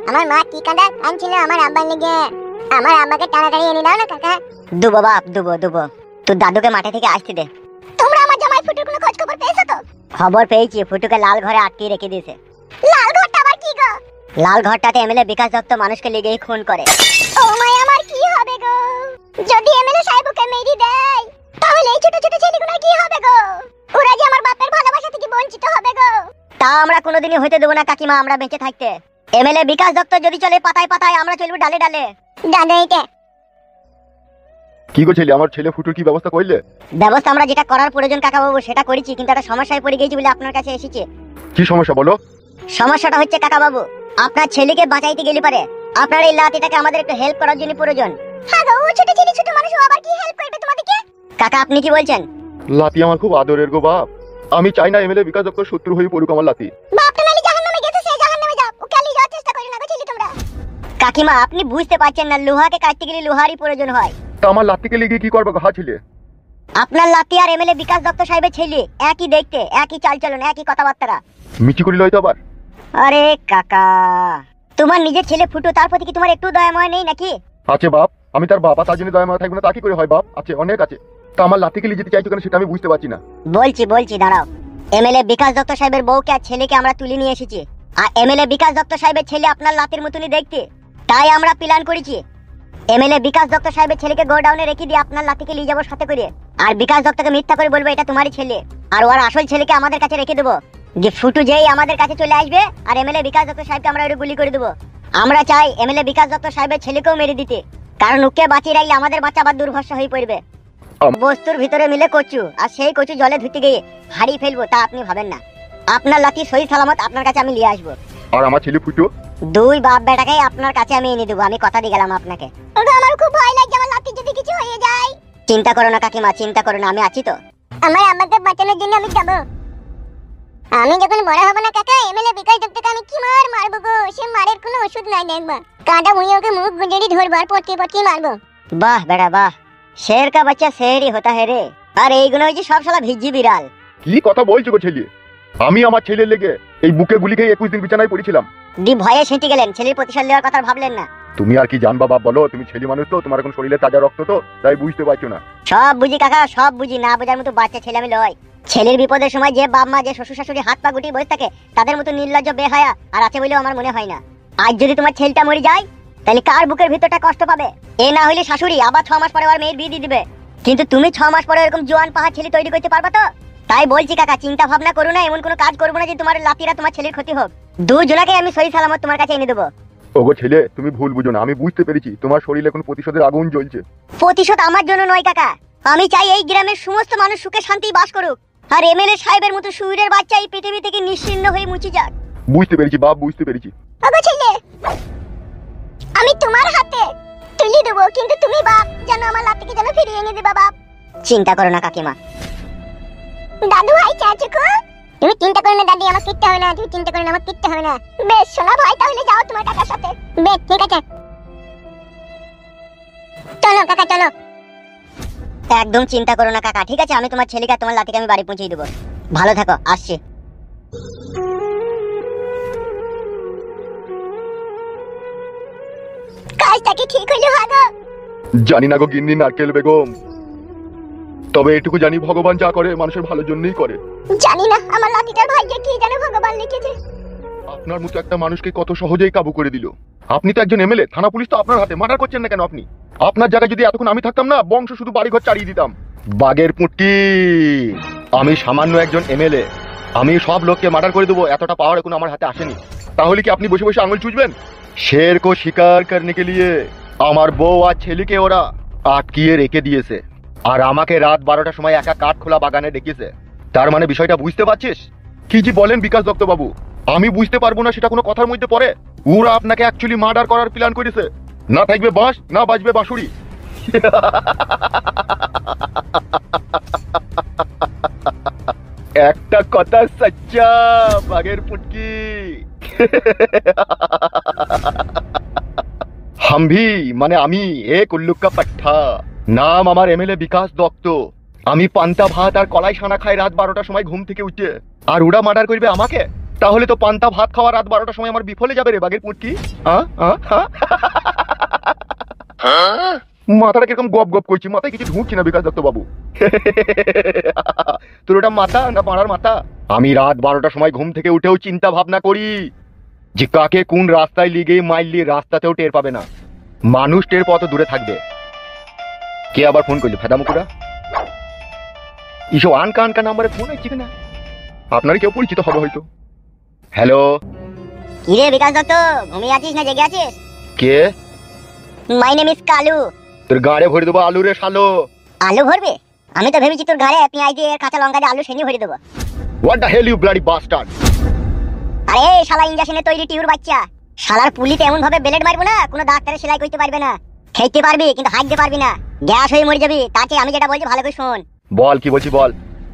আমার মা কি কাঁদা আনছিল আমার আব্বার লেগে। আমার আব্বাকে তাড়াতাড়ি এনে দাও না কাকা। দুবো বাপ দুবো দুবো, তোর দাদুকে মাঠে থেকে আসতে দে। তোমরা আমার জামাই ফুটুর কোনো খোঁজ খবর পেয়েছো তো? খবর পেয়েছি, ফুটুকে লাল ঘরে আটকে রেখে দিয়েছে। লাল ঘরটা আবার কি গো? লাল ঘরটাতে এমএলএ বিকাশ দত্ত মানুষকে লেগেই খুন করে। ও মাই, আমার কি হবে গো? যদি এমএলএ সাহেবকে মেরে দেয় তাহলে এই ছোট ছোট ছেলেগুলোর কি হবে গো? ওরা যে আমার বাপের ভালোবাসা থেকে বঞ্চিত হবে গো। তা আমরা কোনোদিনই হইতে দেবো না কাকিমা, আমরা বেঁচে থাকতে। এমএলএ বিকাশ দত্ত যদি চলে পাতায় পাতায়, আমরা চলবো ডালে ডালে। দাদাইতে কি গো ছেলে, আমার ছেলে ফুটুর কি ব্যবস্থা করলে? ব্যবস্থা আমরা যেটা করার প্রয়োজন কাকা বাবু সেটা করেছি, কিন্তু একটা সমস্যায় পড়ে গেছি বলে আপনার কাছে এসেছি। কি সমস্যা বলো? সমস্যাটা হচ্ছে কাকা বাবু, আপনার ছেলেকে বাঁচাইতে গেলে পারে আপনার এই লাতিটাকে আমাদের একটু হেল্প করার জন্য প্রয়োজন। হ্যাঁ গো, ও ছোট ছেলে ছোট মানুষ, ও আবার কি হেল্প করবে তোমাদেরকে? কাকা আপনি কি বলছেন? লাতি আমার খুব আদরের গো বাপ। আমি চাই না এমএলএ বিকাশ দত্ত শত্রু হয়ে পড়ুক আমার লাতি। বাপটা নালি জাহান্নামে গেছে, সে জাহান্নামে যাও। ও কালি যাওয়ার চেষ্টা করে না গো ছেলে তোমরা। কাকিমা আপনি বুঝতে পারছেন না, লোহাকে কাটতে গেলে লোহারই প্রয়োজন হয়। তা আমার লাতিকে লেগে কি করবে ঘা ছেলে? আপনার লাতি আর এমএলএ বিকাশ দত্ত সাহেবের ছেলে একই দেখতে, একই চালচলন, একই কথাবার্তা। মিচি করি লয় তো আবার। আরে কাকা, তোমার নিজের ছেলে ফুটু, তার প্রতি কি তোমার একটু দয়াময় নেই নাকি? আছে বাপ, আমি তার বাবা, তার জন্য দয়া মায়া থাকবে না তা কি করে হয় বাপ? আছে, অনেক আছে। তা আমার লাতিকে লিয়ে যেতে চাইছো কেন সেটা আমি বুঝতে পারছি না। বলছি দাঁড়াও। এমএলএ বিকাশ দত্ত সাহেবের বউকে আর ছেলেকে আমরা তুলে নিয়ে এসেছি, আর এমএলএ বিকাশ দত্ত সাহেবের ছেলে আপনার লাতের মতনই দেখতে। তাই আমরা প্ল্যান করেছি এমএলএ বিকাশ দত্ত সাহেবের ছেলেকে গোডাউনে রেখে দিয়ে আপনার লাতিকে নিয়ে যাবো সাথে করে, আর বিকাশ দত্তকে মিথ্যা করে বলবো এটা তোমারই ছেলে, আর ওর আসল ছেলেকে আমাদের কাছে রেখে দেবো। যে ফুটু যেই আমাদের কাছে চলে আসবে আর এমএলএ বিকাশ দত্ত সাহেবকে আমরা ওটা গুলি করে দেবো। আমরা চাই এমএলএ বিকাশ দত্ত সাহেবের ছেলেকেও মেরে দিতে, কারণ ওকে বাঁচিয়ে রাখলে আমাদের বাচ্চা আবার দুর্ভরসা হয়ে পড়বে। বস্তুর ভিতরে মিলে কচু, আর সেই কচু জলে ধুতে গিয়ে হারিয়ে ফেলবো তা আপনি ভাবেন না। আপনার লাতি সহি সালামত আপনার কাছে আমি নিয়ে আসবো। আর আমার ছেলে ফুটু? দুই বাপ বেটাকে আপনার কাছে আমি এনে দেবো, আমি কথা দিয়ে গেলাম আপনাকে। ওগো, আমার খুব ভয় লাগছে, আমার লাতি যদি কিছু হয়ে যায়। চিন্তা করো না কাকিমা, চিন্তা করো না, আমি আছি তো। আমার আম্মাকে বাঁচানোর জন্য আমি যাব। আমি যখন বড় হব না কাকা, এমএলএ বিকাশ দত্তকে আমি কি মার মারবো গো? সে মারের কোনো ওষুধ নাই দেখবা। কাঁটা মুই ওকে মুখ গুঁজেড়ি ধরবো আর পটকে মারবো। বাহ বেটা বাহ, শের কা বাচ্চা শেরই হতা হে রে। আর এইগুলো হচ্ছে সব শালা ভিজি বিড়াল। কি কথা বলছো গো ছেলে? আমি আমার ছেলের লেগে এই বুকে গুলি খেয়ে 21 দিন বিছানায় পড়েছিলাম। দি ভয়ে সেঁটে গেলেন, ছেলের প্রতিশোধ নেওয়ার কথা ভাবলেন না। তুমি আর কি জানবা বাপ বলো? তুমি ছেলে মানুষ তো, তোমার এখন শরীরে তাজা রক্ত তো, তাই বুঝতে পারছো না। সব বুঝি কাকা, সব বুঝি, না বোঝার মতো বাচ্চা ছেলে আমি লয়। ছেলের বিপদের সময় যে বাপ মা, যে শ্বশুর শাশুড়ি হাত পা গুটিয়ে বসে থাকে, তাদের মতো নির্লজ্জ বেহায়া আর আছে বলেও আমার মনে হয় না। আজ যদি তোমার ছেলেটা মরে যায় তাহলে কার বুকের ভিতরটা কষ্ট পাবে? এ না হইলে শাশুড়ি আবার 6 মাস পরে আর মেয়ের বিয়ে দিয়ে দিবে, কিন্তু তুমি 6 মাস পরে এরকম জোয়ান পাহাড় ছেলে তৈরি করতে পারবা তো? তাই বলছি কাকা, চিন্তা ভাবনা করো না, এমন কোনো কাজ করবো না যে তোমার লাতিরা তোমার ছেলের ক্ষতি হোক। দুজনাকে আমি সহি সালামত তোমার কাছে এনে দেবো। ওগো ছেলে, তুমি ভুল বুঝো না, আমি বুঝতে পেরেছি তোমার শরীরে এখন প্রতিশোধের আগুন জ্বলছে। প্রতিশোধ আমার জন্য নয় কাকা, আমি চাই এই গ্রামের সমস্ত মানুষ সুখে শান্তি বাস করুক, আর এমএলএ সাহেবের মতো সুরের বাচ্চা এই পৃথিবী থেকে নিশ্চিহ্ন হয়ে মুছে যাক। বুঝতে পেরেছি বাপ, বুঝতে পেরেছি। ওগো ছেলে, আমি তোমার হাতে তুলে দেবো, কিন্তু তুমি বাপ যেন আমার লাতিকে যেন ফিরিয়ে এনে দেবা বাপ। চিন্তা করো না কাকিমা। দাদু ভাই চাচুকু, তুমি চিন্তা করো না দাদি, আমার কিচ্ছু হবে না। তুমি চিন্তা করো না, আমার কিচ্ছু হবে না। বেশ সোনা ভাই, তাহলে যাও তোমার কাকার সাথে। বেশ ঠিক আছে, চলো কাকা চলো। একদম চিন্তা করো না কাকা, ঠিক আছে? আমি তোমার ছেলেকে আর তোমার লাতিকে আমি বাড়ি পৌঁছে দেবো। ভালো থাকো, আসছি। কাজটা কি ঠিক হইলো হাগো? জানি না গো গিন্নি নারকেল বেগম, তবে এটুকু জানি ভগবান যা করে মানুষের ভালোর জন্যই করে। জানি না আমার লাতিটার ভাগ্যে কি জানে ভগবান লিখেছে। আপনার মতো একটা মানুষকে কত সহজেই কাবু করে দিল। আপনি তো একজন এমএলএ, থানা পুলিশ তো আপনার হাতে, মার্ডার করছেন না কেন আপনি? আপনার জায়গায় যদি এতক্ষণ আমি থাকতাম না, বংশ শুধু বাড়িঘর চালিয়ে দিতাম। বাগের পুঁটকি, আমি সামান্য একজন এমএলএ, আমি সব লোককে মার্ডার করে দেবো এতটা পাওয়ার এখন আমার হাতে আসেনি। তাহলে কি আপনি বসে বসে আঙুল চুষবেন? শের কো শিকার করনে কে লিয়ে আমার বউ আর ছেলেকে ওরা আটকিয়ে রেখে দিয়েছে, আর আমাকে রাত 12টার সময় একা কাঠ খোলা বাগানে ডেকেছে। তার মানে বিষয়টা বুঝতে পারছিস? কি জি বলেন বিকাশ দত্ত বাবু, আমি বুঝতে পারবো না সেটা কোনো কথার মধ্যে পড়ে? ওরা আপনাকে অ্যাকচুয়ালি মার্ডার করার প্ল্যান করেছে। না থাকবে বাঁশ, না বাজবে বাঁশুড়ি। একটা কথা সচ্চা বাঘের পুটকি। হামভি মানে আমি, এক উল্লুক্কা পাঠা। নাম আমার এমএলএ বিকাশ দত্ত। আমি পান্তা ভাত আর কলাই সানা খাই রাত 12টার সময় ঘুম থেকে উঠে, আর ওরা মার্ডার করবে আমাকে? তাহলে তো পান্তা ভাত খাওয়া রাত 12টার সময় আমার বিফলে যাবে রে বাঘের পুটকি। মাথাটা কিরকম গপ গপ করছি, মাথায় কিছু ঢুকছি না বিকাশ দত্ত বাবু। তোর ওটা মাথা না পাড়ার মাথা? আমি রাত 12টার সময় ঘুম থেকে উঠেও চিন্তা ভাবনা করি যে কাকে কোন রাস্তায় লিগে মাইলি, রাস্তাতেও টের পাবে না, মানুষ টের পাওয়া তো দূরে থাকবে। কে আবার ফোন করলো ফেদামুকুরা? ইসব আনকা আনকা নাম্বারে ফোন আসছে কিনা? আপনারই কেউ পরিচিত হবে হয়তো। হ্যালো, কি রে বিকাশ দত্ত, ঘুমিয়ে আছিস না জেগে আছিস? কে? My name is Kalu. তোর গাড়ে ভরে দেবো আলু রে শালো। আলু ভরবে? আমি তো ভেবেছি তোর ঘরে পেঁয়াজ দিয়ে কাঁচা লঙ্কা দিয়ে আলু সেনি ভরে দেবো। What the hell you bloody bastard! আরে শালা ইঞ্জেকশনে তৈরি টিউর বাচ্চা, শালার পুলিতে এমন ভাবে ব্লেড মারবো না কোনো ডাক্তারে সেলাই করতে পারবে না। খেতে পারবি কিন্তু হাঁটতে পারবি না, গ্যাস হয়ে মরে যাবি। তাতে আমি যেটা বলছি ভালো করে শোন। বল, কি বলছি বল।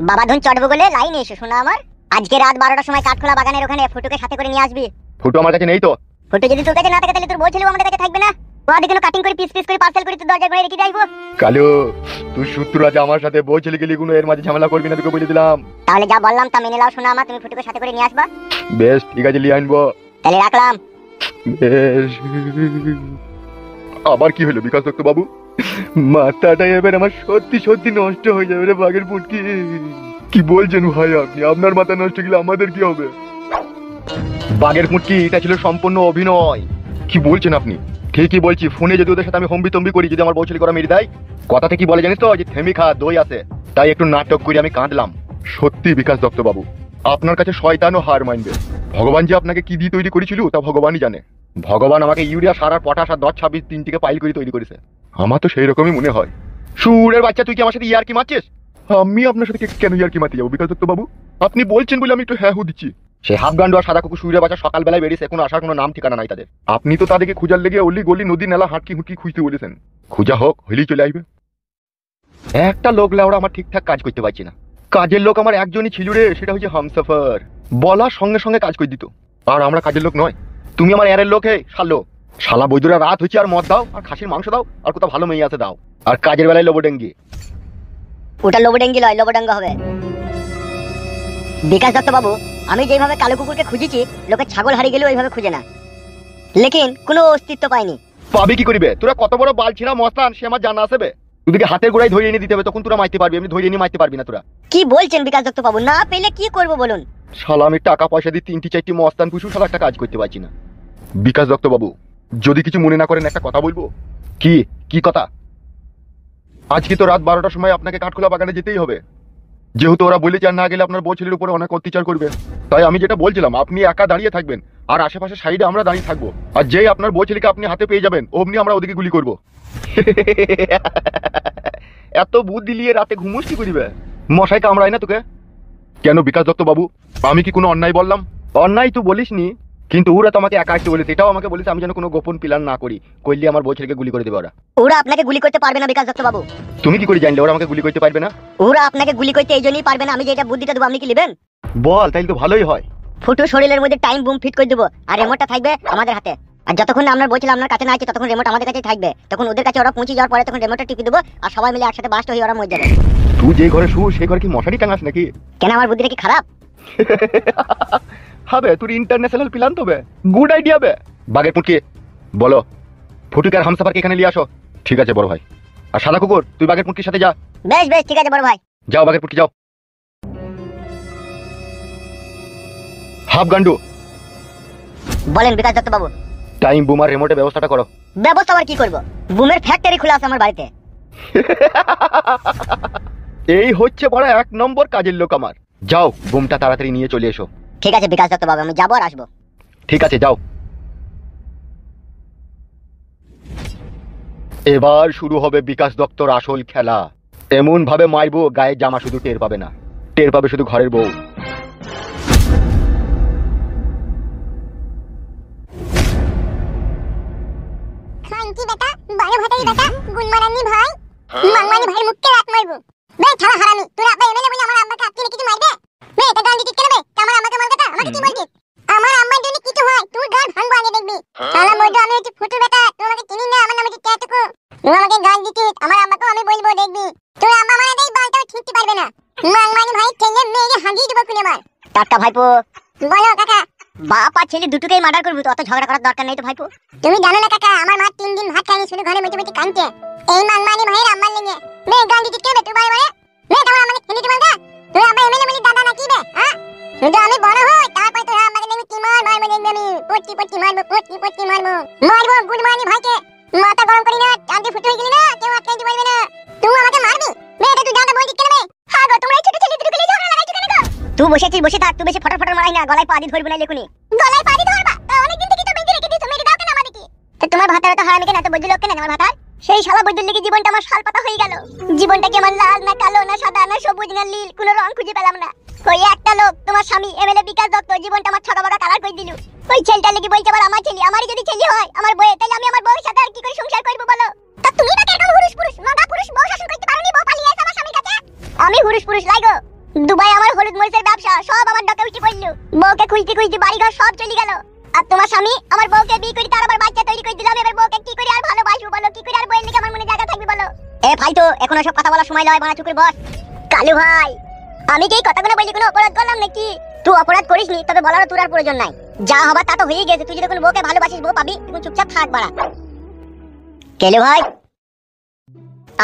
বাবা ধন চটবো বলে লাইনে এসো শোনা আমার। আজকে রাত 12টার সময় কাঠখোলা বাগানের ওখানে ফুটুকে সাথে করে নিয়ে আসবি। ফুটো আমার কাছে নেই তো। ফুটু যদি তোর কাছে না থাকে তাহলে তোর বলছিলাম আমাদের কাছে থাকবে না। ওদের কেন কাটিং করে পিস পিস করে পার্সেল করে তোর দরজা করে রেখে যাইবো। কালু, তুই সূত্র আছে আমার সাথে, বউ ছেলে গেলি কোনো এর মাঝে ঝামেলা করবি না, তোকে বলে দিলাম। তাহলে যা বললাম তা মেনে নাও শোনা আমার, তুমি ফুটুকে সাথে করে নিয়ে আসবা। বেশ ঠিক আছে, লিয়ে আনবো। তাহলে রাখলাম। বেশ। আবার কি হলো বিকাশ দত্ত বাবু? মাথাটা এবার আমার সত্যি সত্যি নষ্ট হয়ে যাবে রে বাঘের পুটকি। কি বলছেন ভাই আপনি? আপনার মাথা নষ্ট গেলে আমাদের কি হবে? বাঘের পুটকি, এটা ছিল সম্পূর্ণ অভিনয়। কি বলছেন আপনি? ঠিকই বলছি, ফোনে যদি ওদের সাথে আমি হম্বি তম্বি করি, যদি আমার বউ ছেলে করা মেরে দেয়, কথাতে কি বলে জানিস তো, যে থেমি খা দই আছে, তাই একটু নাটক করে আমি কাঁদলাম। সত্যি বিকাশ দত্ত বাবু, আপনার কাছে শয়তানও হার মানবে। ভগবান যে আপনাকে কি দিয়ে তৈরি করেছিল তা ভগবানই জানে। ভগবান আমাকে ইউরিয়া, সার আর পটাশ আর 10-26 তিনটিকে পাইল করে তৈরি করেছে। আমার তো সেই রকমই মনে হয়। সুরের বাচ্চা, তুই কি আমার সাথে ইয়ার কি মারছিস? আমি আপনার সাথে কেন ইয়ার কি মারতে যাবো বিকাশ দত্ত বাবু? আপনি বলছেন বলে আমি একটু হ্যাঁ হু দিচ্ছি। সে হাফগান্ডু আর সাদা কুকুর সুরের বাচ্চা সকালবেলায় বেরিয়েছে, এখন আসার কোনো নাম ঠিকানা নাই তাদের। আপনি তো তাদেরকে খুঁজার লেগে অলি গলি নদী নালা হাঁটকি হুটকি খুঁজতে বলেছেন। খুঁজা হোক, হইলেই চলে আসবে। একটা লোক লাউড়া আমার ঠিকঠাক কাজ করতে পারছি না। কাজের লোক আমার একজনই ছিল রে, সেটা হচ্ছে হামসফার। বলার সঙ্গে সঙ্গে কাজ করে দিত। আর আমরা কাজের লোক নয়। তুমি আমার এরের লোক হে শালো। শালা বৈদুরা রাত হচ্ছে আর মদ দাও আর খাসির মাংস দাও আর কোথাও ভালো মেয়ে আছে দাও, আর কাজের বেলায় লোবডেঙ্গি। ওটা লোবডেঙ্গি লয়, লোবডাঙ্গা হবে। বিকাশ দত্ত বাবু, আমি যেভাবে কালো কুকুরকে খুঁজেছি, লোকে ছাগল হারিয়ে গেলেও ওইভাবে খুঁজে না, লেকিন কোনো অস্তিত্ব পাইনি। পাবি কি করিবে? তোরা কত বড় বালছিরা মস্তান, সে আমার জানা আসবে। তোদেরকে হাতের গোড়ায় ধরে এনে দিতে হবে, তখন তোরা মারতে পারবি, এমনি ধরে এনে মারতে পারবি না তোরা। কি বলছেন বিকাশ দত্ত বাবু? না পেলে কি করব বলুন? শালা আমি টাকা পয়সা দিয়ে 3-4টি মস্তান পুষু, শালা একটা কাজ করতে পারছি না। বিকাশ দত্ত বাবু, যদি কিছু মনে না করেন একটা কথা বলবো। কি কি কথা? আজকে তো রাত 12টার সময় আপনাকে কাঠখোলা বাগানে যেতেই হবে, যেহেতু ওরা বলেছে আর না গেলে আপনার বউ ছেলের উপরে অনেক অত্যাচার করবে। তাই আমি যেটা বলছিলাম, আপনি একা দাঁড়িয়ে থাকবেন আর আশেপাশে সাইডে আমরা দাঁড়িয়ে থাকবো, আর যেই আপনার বউ ছেলেকে আপনি হাতে পেয়ে যাবেন অমনি আমরা ওদিকে গুলি করবো। এত বুদ্ধি নিয়ে রাতে ঘুমোস কি করিবে? মশাই কামড়ায় না তোকে? কেন বিকাশ দত্ত বাবু, আমি কি কোনো অন্যায় বললাম? অন্যায় তো বলিসনি, কিন্তু ওরা তো আমাকে একা আসতে বলেছে, এটাও আমাকে বলেছে আমি যেন কোনো গোপন প্ল্যান না করি, করলে আমার বউ ছেলেকে গুলি করে দেবে ওরা। ওরা আপনাকে গুলি করতে পারবে না বিকাশ দত্ত বাবু। তুমি কি করে জানলে ওরা আমাকে গুলি করতে পারবে না? ওরা আপনাকে গুলি করতে এই জন্যই পারবে না, আমি যেটা বুদ্ধিটা দেবো আপনি কি নেবেন? বল, তাইলে তো ভালোই হয়। ফুটু শরীরের মধ্যে টাইম বুম ফিট করে দেবো, আর রিমোটটা থাকবে আমাদের হাতে। আর যতক্ষণ আপনার বলছিল আপনার কাছে না আছে, ততক্ষণ রিমোট আমাদের কাছেই থাকবে। তখন ওদের কাছে ওরা পৌঁছে যাওয়ার পরে তখন রিমোটটা টিপে দেবো, আর সবাই মিলে একসাথে বাস্ট হয়ে ওরা মরে যাবে। তুই যে ঘরে শু সেই ঘরে কি মশারি টাঙাস নাকি? কেন আমার বুদ্ধিটা কি খারাপ? হবে, তোর ইন্টারন্যাশনাল প্ল্যান তো বে, গুড আইডিয়া বে। বাগের পুটকি বলো, ফুটুকে আর হামসাফারকে এখানে নিয়ে আসো। ঠিক আছে বড় ভাই। আর সাদা কুকুর, তুই বাগের পুটকির সাথে যা। বেশ বেশ ঠিক আছে বড় ভাই। যাও বাগের পুটকি যাও। হাফ গান্ডু, বলেন বিকাশ দত্ত বাবু। টাইম বুমার রিমোটের ব্যবস্থাটা করো। ব্যবস্থা আবার কি করবো? বুমের ফ্যাক্টরি খোলা আছে আমার বাড়িতে। এই হচ্ছে বড় 1 নম্বর কাজের লোক আমার। যাও বুমটা তাড়াতাড়ি নিয়ে চলে এসো। ঠিক আছে বিকাশ দত্ত বাবু, আমি যাবো আর আসবো। ঠিক আছে যাও। এবার শুরু হবে বিকাশ দত্তর আসল খেলা। এমন ভাবে মারবো গায়ে জামা শুধু টের পাবে না, টের পাবে শুধু ঘরের বউ। খানকি বেটা, বারো ভাতারি বেটা, গুনমারানি ভাই, মাংমানি ভাই মুখকে রাত মারবো। বে ছাড়া হারামি, তোর আব্বা এমএলএ বলে আমার আব্বাকে আপনি কিছু মারবে? বে এটা গাল দিতিস কেন বে? আমার আম্মাকে মার কথা, আমাকে কি বলছিস? আমার আম্মার যদি কিছু হয় তোর গাল ভাঙবো আগে দেখবি। শালা মইদো, আমি হচ্ছে ফুটু বেটা, তুই আমাকে চিনিস না, আমার নাম হচ্ছে ট্যাটুকু। তুই আমাকে গাল দিতিস, আমার আম্মাকেও আমি বলবো দেখবি। তোর আম্মা মানে দেই বালটাও ছিঁড়তে পারবে না। মাংমানি ভাই ঠেলে মেরে হাগিয়ে দেবো খুলে মার। টাটকা ভাইপো, বলো কাকা। বাপ আর ছেলে দুটোকেই মার্ডার করবো তো, অত ঝগড়া করার দরকার নেই তো ভাইপো। তুমি জানো না কাকা, আমার মা 3 দিন ভাত খায়নি, শুধু ঘরে বসে বসে কাঁদছে এই মাংমানি ভাইয়ের আম্মার লেগে। বে গান্ডি টিকে বে তুই বারে বে তোমার আমাকে খেলি দিবা না। তুই আব্বা এমএলএ বলি দাদা নাকি বে? হ্যাঁ শুধু আমি বড় হই তারপর তো আমাকে দেখবি কি মারবো দেখবি আমি পট্টি মারবো মারবো গুড মর্নিং ভাইকে। মাথা গরম করি না, চাঁদে ফুটে হয়ে গেলি না, কেউ আটকাইতে পারবে না। তুই আমাকে মারবি বে, এটা তুই দাদা বলছিস কেন বে? হ্যাঁ গো, তোমরা এই ছোট ছেলে দুটোকে নিয়ে ঝগড়া লাগাইছো কেন গো? তুই বসেছিস, বসে থাক, তুই বেশি ফটাফট মারাই না, গলায় পা দিয়ে ধরবি না লেখুনি। গলায় পাড়ি ধরবা? তা অনেকদিন থেকে তো বেঁধে রেখে দিয়েছো, মেরে দাও কেন আমাদেরকে? তো তোমার ভাতারে তো হারামি কেন, এত বৈদ্য লোক কেন আমার ভাতার? সেই শালা বৈদ্যুর লেগে জীবনটা আমার শাল পাতা হয়ে গেল। জীবনটা কি আমার লাল না কালো না সাদা না সবুজ না নীল, কোনো রং খুঁজে পেলাম না। ওই একটা লোক তোমার স্বামী এমএলএ বিকাশ দত্ত জীবনটা আমার ছড়া বড় কালার করে দিল। ওই ছেলেটা লেগে বলছে আবার আমার ছেলে, আমারই যদি ছেলে হয় আমার বউয়ের, তাহলে আমি আমার বউয়ের সাথে আর কি করে সংসার করব বলো? তা তুমি না কেন পুরুষ মাগা পুরুষ বউ শাসন করতে পারোনি, বউ পালিয়ে এসে আমার স্বামীর কাছে? আমি পুরুষ লাগো। দুবাই আমার হলুদ মরিচের ব্যবসা সব আমার ডকে উঠে পড়লো। বউকে খুঁজতে বাড়ি ঘর সব চলে গেল। আর তোমার স্বামী আমার বউকে বিয়ে করে তার আবার বাচ্চা তৈরি করে দিলাম। এবার বউকে কি করে আর ভালোবাসবো বলো? কি করে আর বউয়ের লেগে আমার মনে জায়গা থাকবে বলো? এ ভাই, তো এখন সব কথা বলার সময় নয়, বানা চুপ করে বস। কালু ভাই, আমি কি এই কথাগুলো বলি কোনো অপরাধ করলাম নাকি? তুই অপরাধ করিসনি, তবে বলারও তোর আর প্রয়োজন নাই। যা হবার তা তো হয়ে গেছে। তুই যদি কোনো বউকে ভালোবাসিস বউ পাবি, তুই চুপচাপ থাক বাড়া। কেলু ভাই,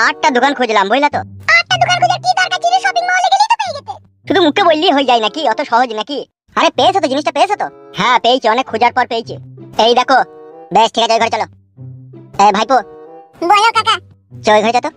8টা দোকান খুঁজলাম বুঝলা তো। 8টা দোকান খুঁজে কি দরকার ছিল? শপিং মলে গেলেই তো পেয়ে যেতে। শুধু মুখে বললেই হয়ে যায় নাকি? অত সহজ নাকি? আরে পেয়েছো তো, জিনিসটা পেয়েছো তো? হ্যাঁ পেয়েছি, অনেক খোঁজার পর পেয়েছি। এই দেখো। বেশ ঠিক আছে, ঘরে চলো। ভাইপো বলো কাকা। চল ঘরে যা তো।